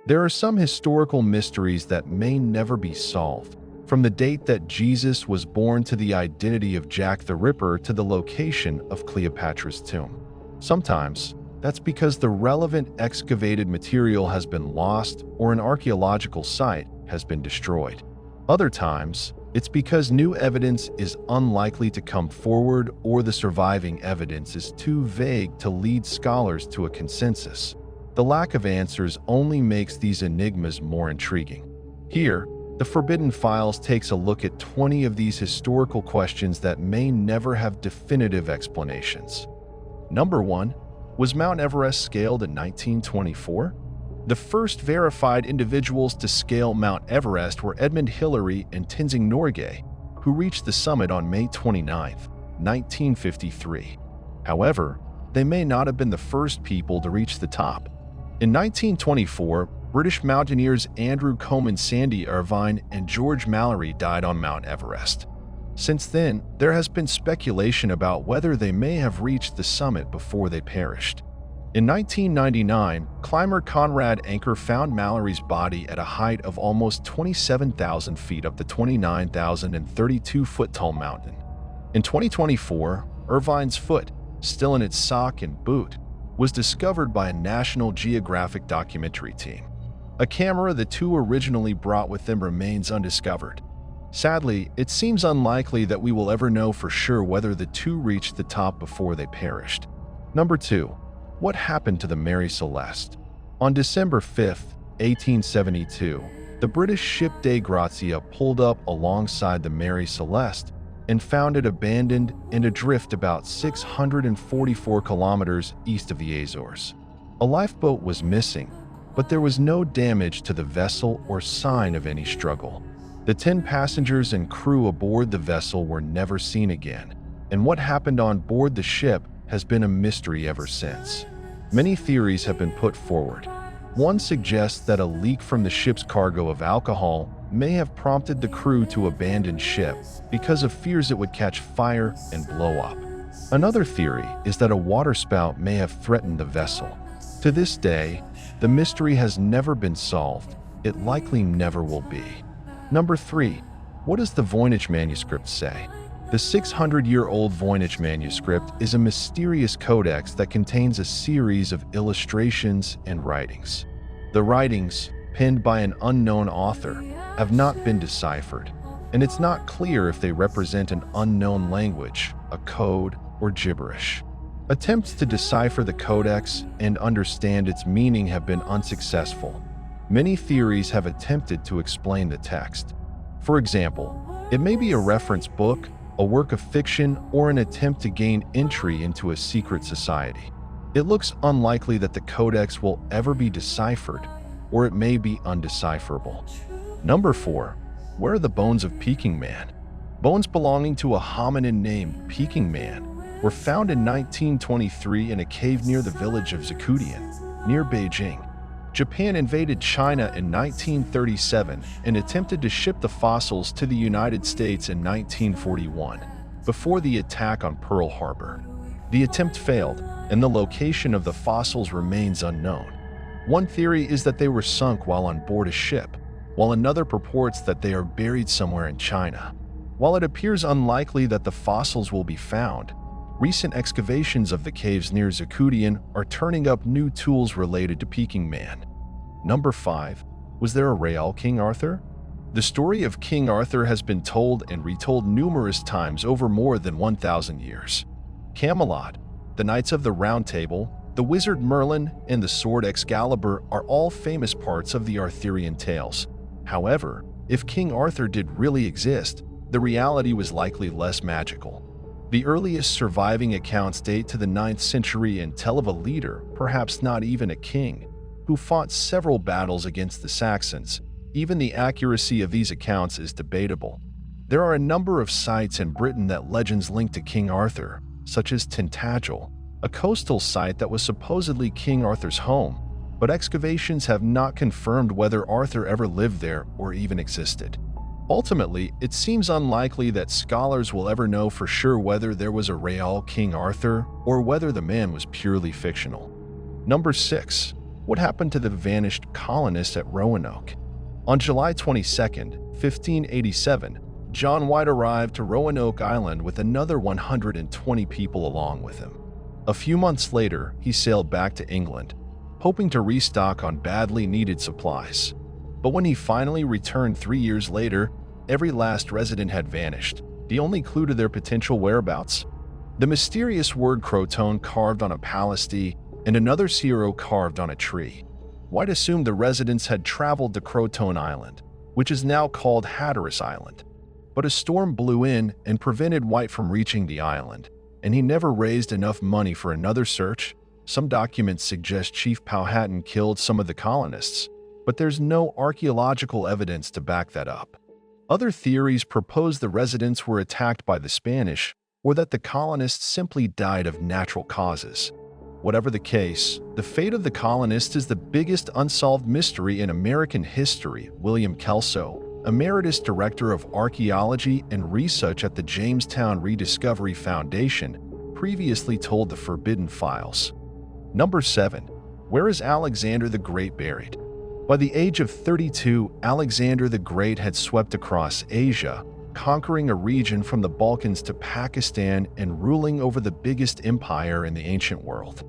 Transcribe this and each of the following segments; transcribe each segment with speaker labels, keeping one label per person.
Speaker 1: There are some historical mysteries that may never be solved, from the date that Jesus was born to the identity of Jack the Ripper to the location of Cleopatra's tomb. Sometimes, that's because the relevant excavated material has been lost or an archaeological site has been destroyed. Other times, it's because new evidence is unlikely to come forward or the surviving evidence is too vague to lead scholars to a consensus. The lack of answers only makes these enigmas more intriguing. Here, The Forbidden Files takes a look at 20 of these historical questions that may never have definitive explanations. Number 1. Was Mount Everest scaled in 1924? The first verified individuals to scale Mount Everest were Edmund Hillary and Tenzing Norgay, who reached the summit on May 29, 1953. However, they may not have been the first people to reach the top. In 1924, British mountaineers Andrew Combe, Sandy Irvine, and George Mallory died on Mount Everest. Since then, there has been speculation about whether they may have reached the summit before they perished. In 1999, climber Conrad Anker found Mallory's body at a height of almost 27,000 feet up the 29,032-foot-tall mountain. In 2024, Irvine's foot, still in its sock and boot, was discovered by a National Geographic documentary team. A camera the two originally brought with them remains undiscovered. Sadly, it seems unlikely that we will ever know for sure whether the two reached the top before they perished. Number 2. What happened to the Mary Celeste? On December 5, 1872, the British ship Dei Grazia pulled up alongside the Mary Celeste and found it abandoned and adrift about 644 kilometers east of the Azores. A lifeboat was missing, but there was no damage to the vessel or sign of any struggle. The 10 passengers and crew aboard the vessel were never seen again, and what happened on board the ship has been a mystery ever since. Many theories have been put forward. One suggests that a leak from the ship's cargo of alcohol may have prompted the crew to abandon ship because of fears it would catch fire and blow up. Another theory is that a waterspout may have threatened the vessel. To this day, the mystery has never been solved. It likely never will be. Number 3. What does the Voynich manuscript say? The 600-year-old Voynich manuscript is a mysterious codex that contains a series of illustrations and writings. The writings, penned by an unknown author, have not been deciphered, and it's not clear if they represent an unknown language, a code, or gibberish. Attempts to decipher the codex and understand its meaning have been unsuccessful. Many theories have attempted to explain the text. For example, it may be a reference book, a work of fiction, or an attempt to gain entry into a secret society. It looks unlikely that the codex will ever be deciphered, or it may be undecipherable. Number 4. Where are the bones of Peking Man? Bones belonging to a hominin named Peking Man were found in 1923 in a cave near the village of Zhoukoudian, near Beijing. Japan invaded China in 1937 and attempted to ship the fossils to the United States in 1941, before the attack on Pearl Harbor. The attempt failed, and the location of the fossils remains unknown. One theory is that they were sunk while on board a ship, while another purports that they are buried somewhere in China. While it appears unlikely that the fossils will be found, recent excavations of the caves near Zhoukoudian are turning up new tools related to Peking Man. Number 5. Was there a real King Arthur? The story of King Arthur has been told and retold numerous times over more than 1,000 years. Camelot, the Knights of the Round Table, the Wizard Merlin, and the Sword Excalibur are all famous parts of the Arthurian tales. However, if King Arthur did really exist, the reality was likely less magical. The earliest surviving accounts date to the 9th century and tell of a leader, perhaps not even a king, who fought several battles against the Saxons. Even the accuracy of these accounts is debatable. There are a number of sites in Britain that legends link to King Arthur, such as Tintagel, a coastal site that was supposedly King Arthur's home, but excavations have not confirmed whether Arthur ever lived there or even existed. Ultimately, it seems unlikely that scholars will ever know for sure whether there was a real King Arthur or whether the man was purely fictional. Number 6. What happened to the vanished colonists at Roanoke? On July 22, 1587, John White arrived to Roanoke Island with another 120 people along with him. A few months later, he sailed back to England, hoping to restock on badly needed supplies. But when he finally returned 3 years later, every last resident had vanished, the only clue to their potential whereabouts. The mysterious word Croton carved on a palisty and another Ciro carved on a tree. White assumed the residents had traveled to Croton Island, which is now called Hatteras Island. But a storm blew in and prevented White from reaching the island, and he never raised enough money for another search. Some documents suggest Chief Powhatan killed some of the colonists, but there's no archaeological evidence to back that up. Other theories propose the residents were attacked by the Spanish, or that the colonists simply died of natural causes. Whatever the case, the fate of the colonists is the biggest unsolved mystery in American history. William Kelso, Emeritus Director of Archaeology and Research at the Jamestown Rediscovery Foundation, previously told the Forbidden Files. Number 7. Where is Alexander the Great buried? By the age of 32, Alexander the Great had swept across Asia, conquering a region from the Balkans to Pakistan and ruling over the biggest empire in the ancient world.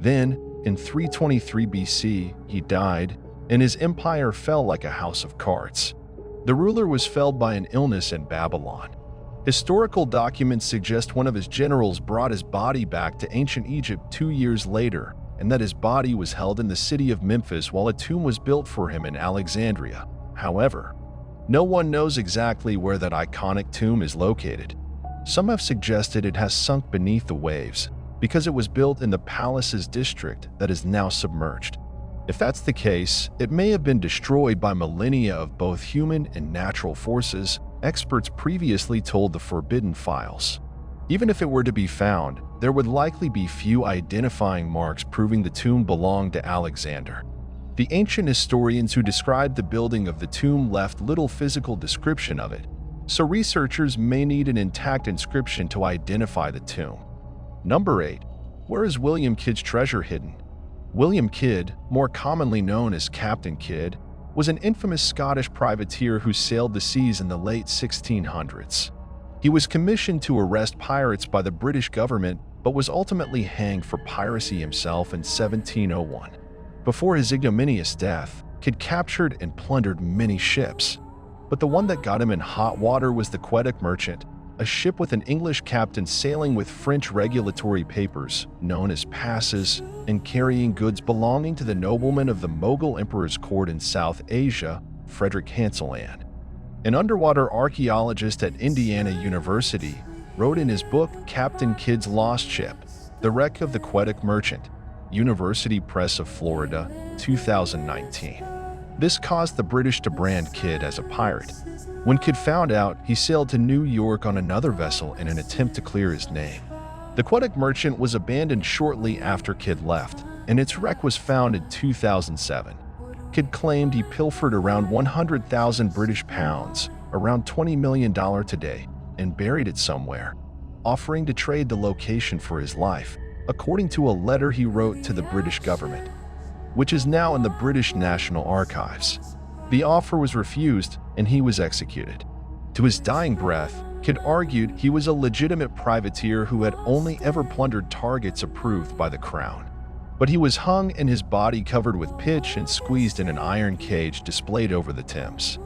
Speaker 1: Then, in 323 BC, he died, and his empire fell like a house of cards. The ruler was felled by an illness in Babylon. Historical documents suggest one of his generals brought his body back to ancient Egypt 2 years later, and that his body was held in the city of Memphis while a tomb was built for him in Alexandria. However, no one knows exactly where that iconic tomb is located. Some have suggested it has sunk beneath the waves because it was built in the Palaces district that is now submerged. If that's the case, it may have been destroyed by millennia of both human and natural forces, experts previously told the Forbidden Files. Even if it were to be found, there would likely be few identifying marks proving the tomb belonged to Alexander. The ancient historians who described the building of the tomb left little physical description of it, so researchers may need an intact inscription to identify the tomb. Number 8. Where is William Kidd's treasure hidden? William Kidd, more commonly known as Captain Kidd, was an infamous Scottish privateer who sailed the seas in the late 1600s. He was commissioned to arrest pirates by the British government, but was ultimately hanged for piracy himself in 1701. Before his ignominious death, Kidd captured and plundered many ships. But the one that got him in hot water was the Quebec Merchant, a ship with an English captain sailing with French regulatory papers, known as passes, and carrying goods belonging to the nobleman of the Mughal Emperor's court in South Asia, Frederick Hanseland. An underwater archaeologist at Indiana University wrote in his book Captain Kidd's Lost Ship, The Wreck of the Quebec Merchant, University Press of Florida, 2019. This caused the British to brand Kidd as a pirate. When Kidd found out, he sailed to New York on another vessel in an attempt to clear his name. The Quebec Merchant was abandoned shortly after Kidd left, and its wreck was found in 2007. Kidd claimed he pilfered around 100,000 British pounds, around $20 million today, and buried it somewhere, offering to trade the location for his life, according to a letter he wrote to the British government, which is now in the British National Archives. The offer was refused, and he was executed. To his dying breath, Kidd argued he was a legitimate privateer who had only ever plundered targets approved by the Crown. But he was hung and his body covered with pitch and squeezed in an iron cage displayed over the Thames.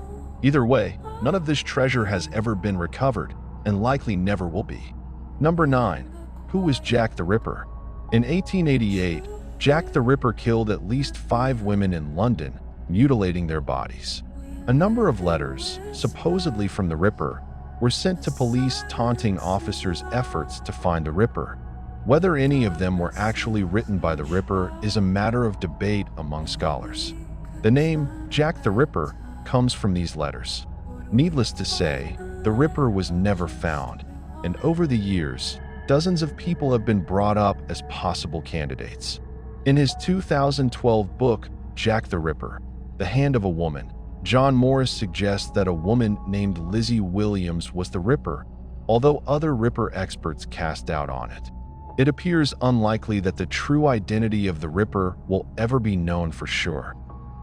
Speaker 1: Either way, none of this treasure has ever been recovered, and likely never will be. Number 9. Who was Jack the Ripper? In 1888, Jack the Ripper killed at least 5 women in London, mutilating their bodies. A number of letters, supposedly from the Ripper, were sent to police taunting officers' efforts to find the Ripper. Whether any of them were actually written by the Ripper is a matter of debate among scholars. The name Jack the Ripper comes from these letters. Needless to say, the Ripper was never found, and over the years, dozens of people have been brought up as possible candidates. In his 2012 book, Jack the Ripper, The Hand of a Woman, John Morris suggests that a woman named Lizzie Williams was the Ripper, although other Ripper experts cast doubt on it. It appears unlikely that the true identity of the Ripper will ever be known for sure.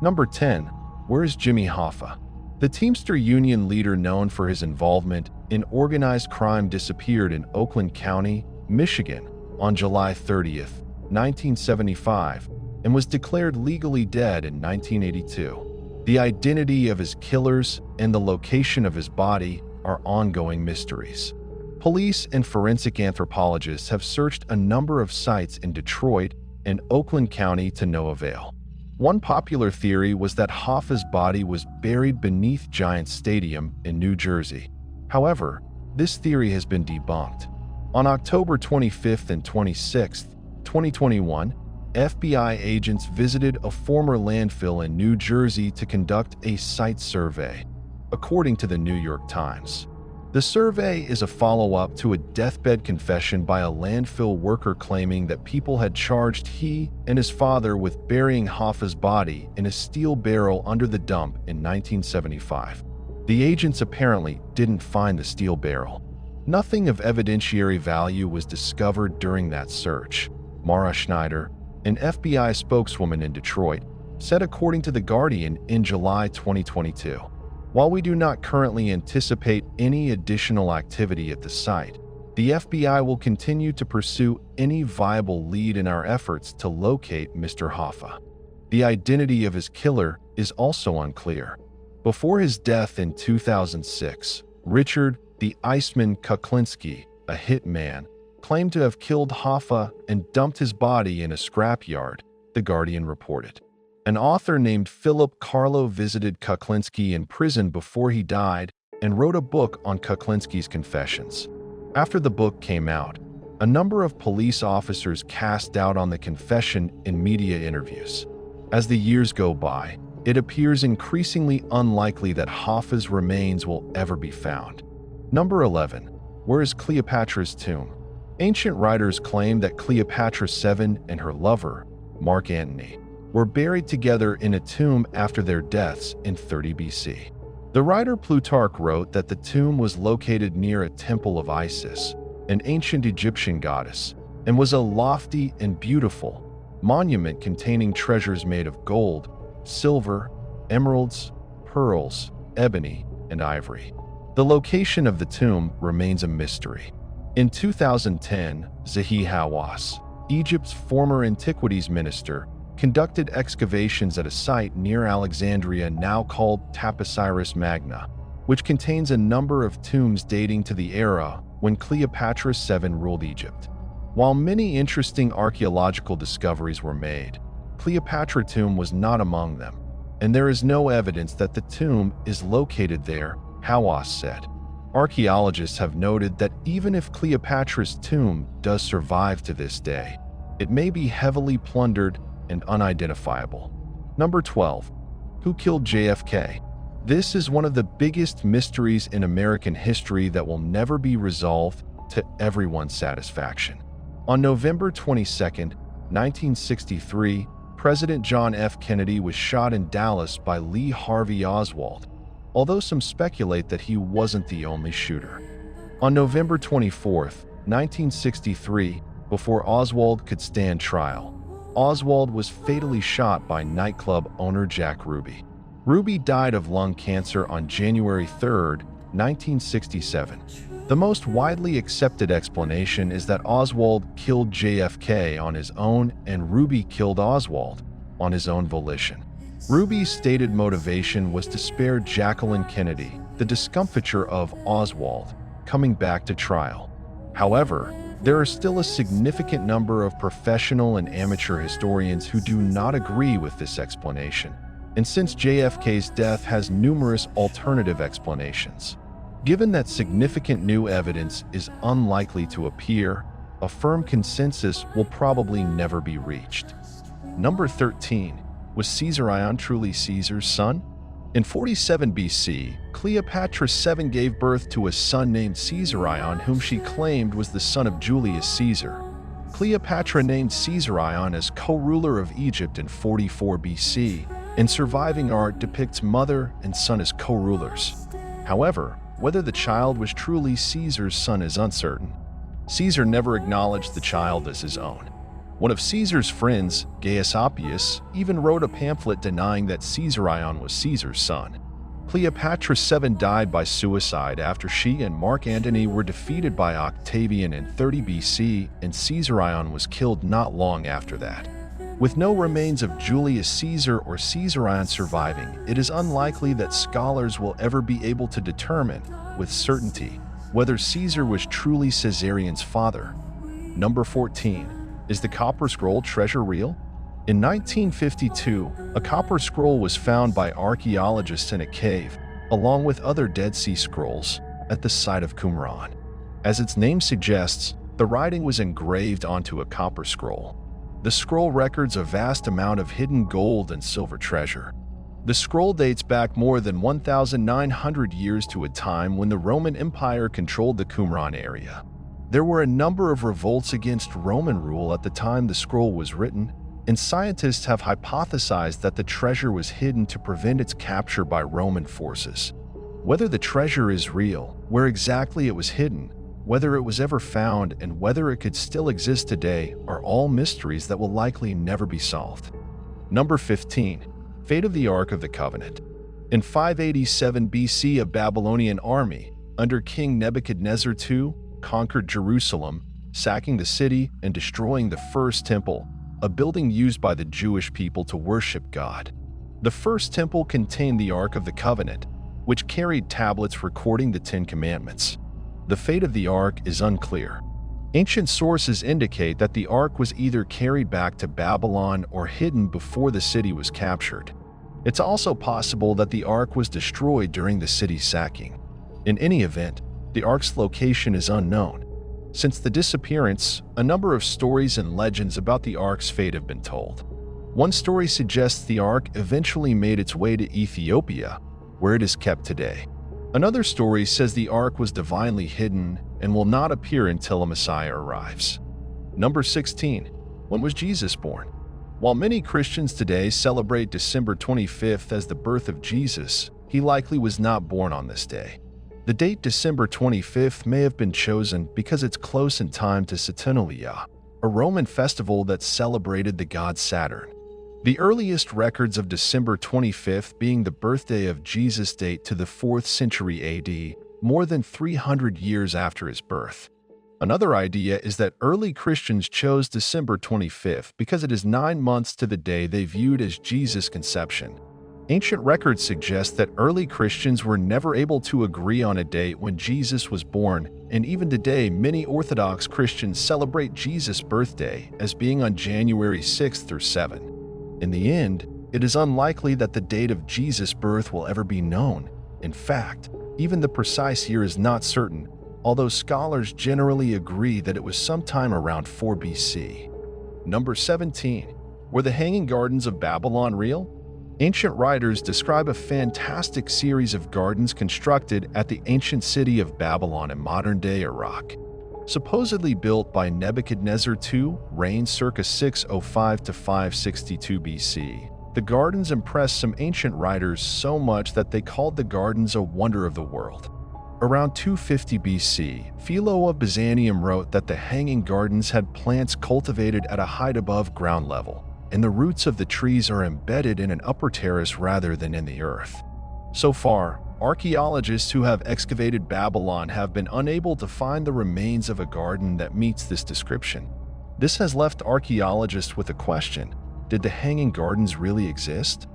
Speaker 1: Number 10. Where is Jimmy Hoffa? The Teamster Union leader known for his involvement in organized crime disappeared in Oakland County, Michigan, on July 30, 1975, and was declared legally dead in 1982. The identity of his killers and the location of his body are ongoing mysteries. Police and forensic anthropologists have searched a number of sites in Detroit and Oakland County to no avail. One popular theory was that Hoffa's body was buried beneath Giants Stadium in New Jersey. However, this theory has been debunked. On October 25th and 26th, 2021, FBI agents visited a former landfill in New Jersey to conduct a site survey, according to the New York Times. The survey is a follow-up to a deathbed confession by a landfill worker claiming that people had charged he and his father with burying Hoffa's body in a steel barrel under the dump in 1975. The agents apparently didn't find the steel barrel. Nothing of evidentiary value was discovered during that search. Mara Schneider, an FBI spokeswoman in Detroit, said according to The Guardian in July 2022. While we do not currently anticipate any additional activity at the site, the FBI will continue to pursue any viable lead in our efforts to locate Mr. Hoffa. The identity of his killer is also unclear. Before his death in 2006, Richard the Iceman Kuklinski, a hitman, claimed to have killed Hoffa and dumped his body in a scrapyard, The Guardian reported. An author named Philip Carlo visited Kuklinski in prison before he died and wrote a book on Kuklinski's confessions. After the book came out, a number of police officers cast doubt on the confession in media interviews. As the years go by, it appears increasingly unlikely that Hoffa's remains will ever be found. Number 11. Where is Cleopatra's tomb? Ancient writers claim that Cleopatra VII and her lover, Mark Antony, were buried together in a tomb after their deaths in 30 BC. The writer Plutarch wrote that the tomb was located near a temple of Isis, an ancient Egyptian goddess, and was a lofty and beautiful monument containing treasures made of gold, silver, emeralds, pearls, ebony, and ivory. The location of the tomb remains a mystery. In 2010, Zahi Hawass, Egypt's former antiquities minister, conducted excavations at a site near Alexandria now called Taposiris Magna, which contains a number of tombs dating to the era when Cleopatra VII ruled Egypt. While many interesting archaeological discoveries were made, Cleopatra tomb was not among them, and there is no evidence that the tomb is located there, Hawass said. Archaeologists have noted that even if Cleopatra's tomb does survive to this day, it may be heavily plundered and unidentifiable. Number 12. Who killed JFK? This is one of the biggest mysteries in American history that will never be resolved to everyone's satisfaction. On November 22, 1963, President John F. Kennedy was shot in Dallas by Lee Harvey Oswald, although some speculate that he wasn't the only shooter. On November 24, 1963, before Oswald could stand trial, Oswald was fatally shot by nightclub owner Jack Ruby. Ruby died of lung cancer on January 3, 1967. The most widely accepted explanation is that Oswald killed JFK on his own and Ruby killed Oswald on his own volition. Ruby's stated motivation was to spare Jacqueline Kennedy the discomfiture of Oswald coming back to trial. However, there are still a significant number of professional and amateur historians who do not agree with this explanation, and since JFK's death has numerous alternative explanations. Given that significant new evidence is unlikely to appear, a firm consensus will probably never be reached. Number 13. Was Caesarion truly Caesar's son? In 47 BC, Cleopatra VII gave birth to a son named Caesarion, whom she claimed was the son of Julius Caesar. Cleopatra named Caesarion as co-ruler of Egypt in 44 BC, and surviving art depicts mother and son as co-rulers. However, whether the child was truly Caesar's son is uncertain. Caesar never acknowledged the child as his own. One of Caesar's friends, Gaius Appius, even wrote a pamphlet denying that Caesarion was Caesar's son. Cleopatra VII died by suicide after she and Mark Antony were defeated by Octavian in 30 BC, and Caesarion was killed not long after that. With no remains of Julius Caesar or Caesarion surviving, it is unlikely that scholars will ever be able to determine, with certainty, whether Caesar was truly Caesarion's father. Number 14. Is the Copper Scroll treasure real? In 1952, a copper scroll was found by archaeologists in a cave, along with other Dead Sea Scrolls, at the site of Qumran. As its name suggests, the writing was engraved onto a copper scroll. The scroll records a vast amount of hidden gold and silver treasure. The scroll dates back more than 1,900 years to a time when the Roman Empire controlled the Qumran area. There were a number of revolts against Roman rule at the time the scroll was written, and scientists have hypothesized that the treasure was hidden to prevent its capture by Roman forces. Whether the treasure is real, where exactly it was hidden, whether it was ever found, and whether it could still exist today are all mysteries that will likely never be solved. Number 15. Fate of the Ark of the Covenant. In 587 BC, a Babylonian army, under King Nebuchadnezzar II, conquered Jerusalem, sacking the city and destroying the First Temple, a building used by the Jewish people to worship God. The First Temple contained the Ark of the Covenant, which carried tablets recording the Ten Commandments. The fate of the Ark is unclear. Ancient sources indicate that the Ark was either carried back to Babylon or hidden before the city was captured. It's also possible that the Ark was destroyed during the city's sacking. In any event, the Ark's location is unknown. Since the disappearance, a number of stories and legends about the Ark's fate have been told. One story suggests the Ark eventually made its way to Ethiopia, where it is kept today. Another story says the Ark was divinely hidden and will not appear until a Messiah arrives. Number 16. When was Jesus born? While many Christians today celebrate December 25th as the birth of Jesus, he likely was not born on this day. The date December 25th may have been chosen because it's close in time to Saturnalia, a Roman festival that celebrated the god Saturn. The earliest records of December 25th being the birthday of Jesus date to the 4th century AD, more than 300 years after his birth. Another idea is that early Christians chose December 25th because it is 9 months to the day they viewed as Jesus' conception. Ancient records suggest that early Christians were never able to agree on a date when Jesus was born, and even today many Orthodox Christians celebrate Jesus' birthday as being on January 6 through 7. In the end, it is unlikely that the date of Jesus' birth will ever be known. In fact, even the precise year is not certain, although scholars generally agree that it was sometime around 4 BC. Number 17. Were the Hanging Gardens of Babylon real? Ancient writers describe a fantastic series of gardens constructed at the ancient city of Babylon in modern-day Iraq. Supposedly built by Nebuchadnezzar II, reigned circa 605 to 562 BC. The gardens impressed some ancient writers so much that they called the gardens a wonder of the world. Around 250 BC, Philo of Byzantium wrote that the Hanging Gardens had plants cultivated at a height above ground level, and the roots of the trees are embedded in an upper terrace rather than in the earth. So far, archaeologists who have excavated Babylon have been unable to find the remains of a garden that meets this description. This has left archaeologists with a question: did the Hanging Gardens really exist?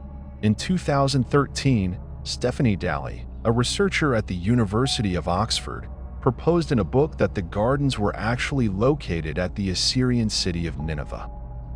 Speaker 1: In 2013, Stephanie Daly, a researcher at the University of Oxford, proposed in a book that the gardens were actually located at the Assyrian city of Nineveh.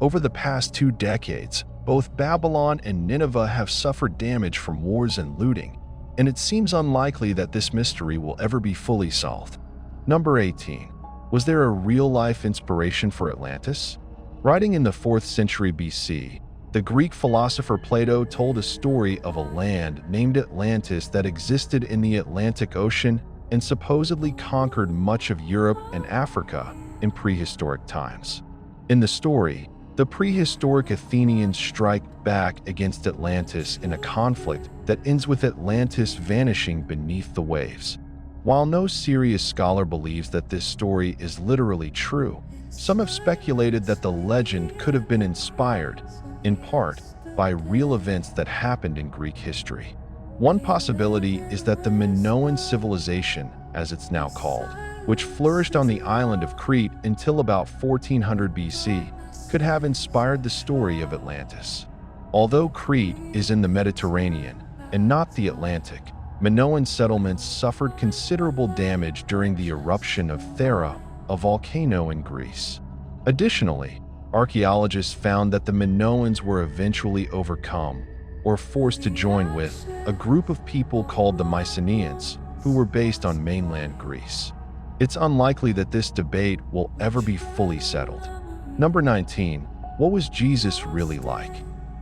Speaker 1: Over the past 2 decades, both Babylon and Nineveh have suffered damage from wars and looting, and it seems unlikely that this mystery will ever be fully solved. Number 18. Was there a real-life inspiration for Atlantis? Writing in the 4th century BC, the Greek philosopher Plato told a story of a land named Atlantis that existed in the Atlantic Ocean and supposedly conquered much of Europe and Africa in prehistoric times. In the story, the prehistoric Athenians strike back against Atlantis in a conflict that ends with Atlantis vanishing beneath the waves. While no serious scholar believes that this story is literally true, some have speculated that the legend could have been inspired, in part, by real events that happened in Greek history. One possibility is that the Minoan civilization, as it's now called, which flourished on the island of Crete until about 1400 BC, could have inspired the story of Atlantis. Although Crete is in the Mediterranean and not the Atlantic, Minoan settlements suffered considerable damage during the eruption of Thera, a volcano in Greece. Additionally, archaeologists found that the Minoans were eventually overcome or forced to join with a group of people called the Mycenaeans, who were based on mainland Greece. It's unlikely that this debate will ever be fully settled. Number 19. What was Jesus really like?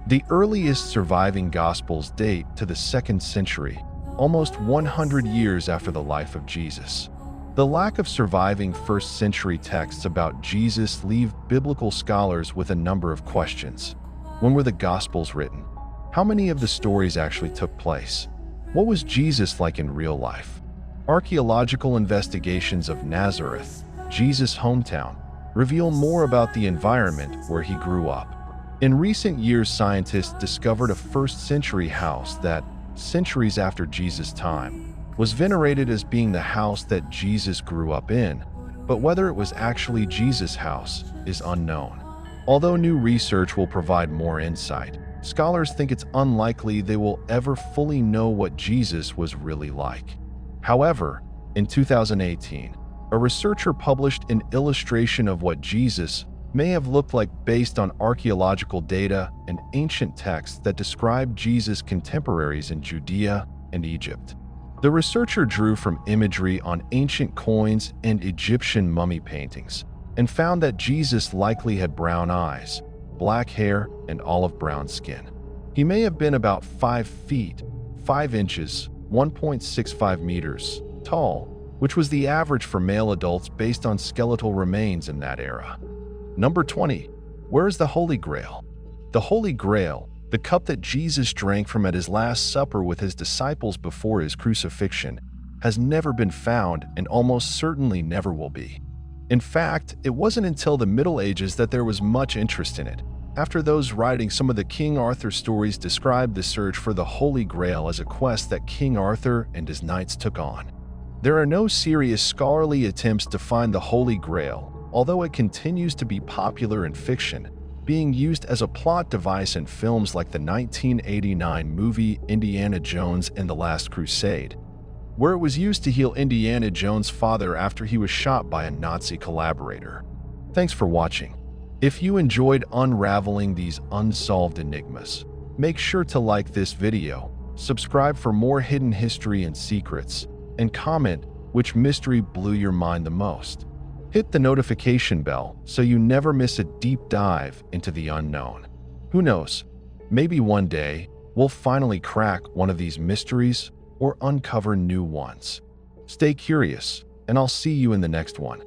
Speaker 1: The earliest surviving Gospels date to the 2nd century, almost 100 years after the life of Jesus. The lack of surviving 1st century texts about Jesus leave biblical scholars with a number of questions. When were the Gospels written? How many of the stories actually took place? What was Jesus like in real life? Archaeological investigations of Nazareth, Jesus' hometown, reveal more about the environment where he grew up. In recent years, scientists discovered a 1st century house that, centuries after Jesus' time, was venerated as being the house that Jesus grew up in, but whether it was actually Jesus' house is unknown. Although new research will provide more insight, scholars think it's unlikely they will ever fully know what Jesus was really like. However, in 2018, a researcher published an illustration of what Jesus may have looked like based on archaeological data and ancient texts that describe Jesus' contemporaries in Judea and Egypt. The researcher drew from imagery on ancient coins and Egyptian mummy paintings and found that Jesus likely had brown eyes, black hair, and olive brown skin. He may have been about 5 feet, 5 inches, 1.65 meters tall, which was the average for male adults based on skeletal remains in that era. Number 20. Where is the Holy Grail? The Holy Grail, the cup that Jesus drank from at his Last Supper with his disciples before his crucifixion, has never been found and almost certainly never will be. In fact, it wasn't until the Middle Ages that there was much interest in it, after those writing some of the King Arthur stories described the search for the Holy Grail as a quest that King Arthur and his knights took on. There are no serious scholarly attempts to find the Holy Grail, although it continues to be popular in fiction, being used as a plot device in films like the 1989 movie Indiana Jones and the Last Crusade, where it was used to heal Indiana Jones' father after he was shot by a Nazi collaborator. Thanks for watching. If you enjoyed unraveling these unsolved enigmas, make sure to like this video, subscribe for more hidden history and secrets, and comment which mystery blew your mind the most. Hit the notification bell so you never miss a deep dive into the unknown. Who knows, maybe one day we'll finally crack one of these mysteries or uncover new ones. Stay curious, and I'll see you in the next one.